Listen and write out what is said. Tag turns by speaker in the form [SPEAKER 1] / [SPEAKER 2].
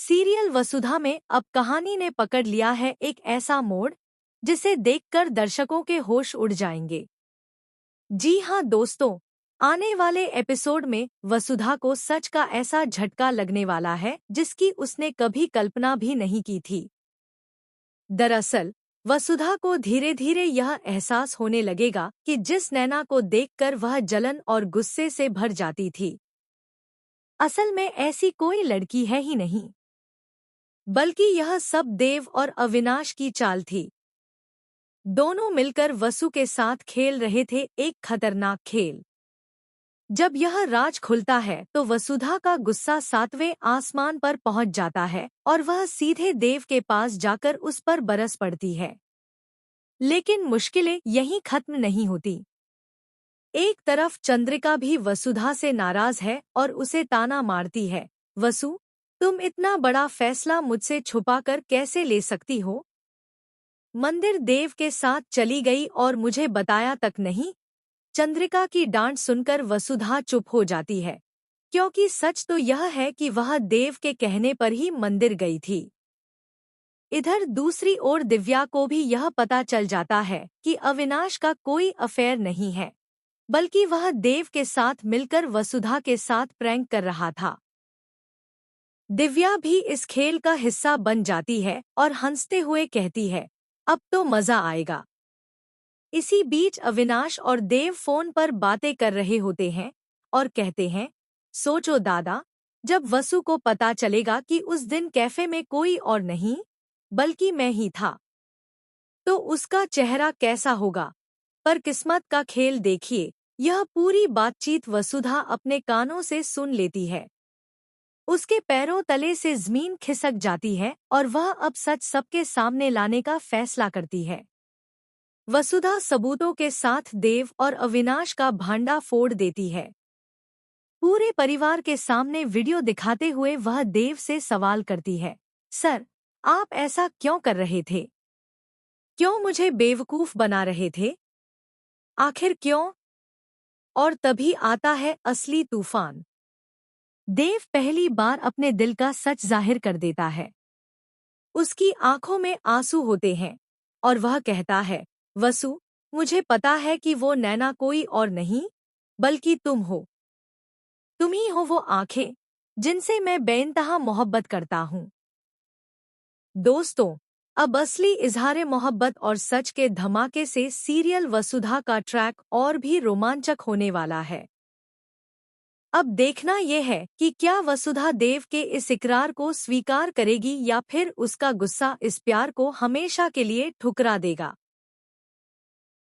[SPEAKER 1] Serial वसुधा में अब कहानी ने पकड़ लिया है एक ऐसा मोड़ जिसे देखकर दर्शकों के होश उड़ जाएंगे। जी हाँ दोस्तों, आने वाले एपिसोड में वसुधा को सच का ऐसा झटका लगने वाला है जिसकी उसने कभी कल्पना भी नहीं की थी। दरअसल वसुधा को धीरे धीरे यह एहसास होने लगेगा कि जिस नैना को देखकर वह जलन और गुस्से से भर जाती थी, असल में ऐसी कोई लड़की है ही नहीं, बल्कि यह सब देव और अविनाश की चाल थी। दोनों मिलकर वसु के साथ खेल रहे थे एक खतरनाक खेल। जब यह राज खुलता है तो वसुधा का गुस्सा सातवें आसमान पर पहुंच जाता है और वह सीधे देव के पास जाकर उस पर बरस पड़ती है। लेकिन मुश्किलें यहीं खत्म नहीं होती। एक तरफ चंद्रिका भी वसुधा से नाराज है और उसे ताना मारती है, वसु, तुम इतना बड़ा फैसला मुझसे छुपाकर कैसे ले सकती हो? मंदिर देव के साथ चली गई और मुझे बताया तक नहीं। चंद्रिका की डांट सुनकर वसुधा चुप हो जाती है, क्योंकि सच तो यह है कि वह देव के कहने पर ही मंदिर गई थी। इधर दूसरी ओर दिव्या को भी यह पता चल जाता है कि अविनाश का कोई अफेयर नहीं है, बल्कि वह देव के साथ मिलकर वसुधा के साथ प्रैंक कर रहा था। दिव्या भी इस खेल का हिस्सा बन जाती है और हंसते हुए कहती है, अब तो मजा आएगा। इसी बीच अविनाश और देव फोन पर बातें कर रहे होते हैं और कहते हैं, सोचो दादा, जब वसु को पता चलेगा कि उस दिन कैफे में कोई और नहीं बल्कि मैं ही था, तो उसका चेहरा कैसा होगा। पर किस्मत का खेल देखिए, यह पूरी बातचीत वसुधा अपने कानों से सुन लेती है। उसके पैरों तले से जमीन खिसक जाती है और वह अब सच सबके सामने लाने का फैसला करती है। वसुधा सबूतों के साथ देव और अविनाश का भांडा फोड़ देती है। पूरे परिवार के सामने वीडियो दिखाते हुए वह देव से सवाल करती है, सर, आप ऐसा क्यों कर रहे थे? क्यों मुझे बेवकूफ बना रहे थे? आखिर क्यों? और तभी आता है असली तूफान। देव पहली बार अपने दिल का सच जाहिर कर देता है। उसकी आंखों में आंसू होते हैं और वह कहता है, वसु, मुझे पता है कि वो नैना कोई और नहीं बल्कि तुम हो। तुम ही हो वो आंखें जिनसे मैं बेइंतहा मोहब्बत करता हूँ। दोस्तों, अब असली इजहार मोहब्बत और सच के धमाके से सीरियल वसुधा का ट्रैक और भी रोमांचक होने वाला है। अब देखना यह है कि क्या वसुधा देव के इस इकरार को स्वीकार करेगी या फिर उसका गुस्सा इस प्यार को हमेशा के लिए ठुकरा देगा।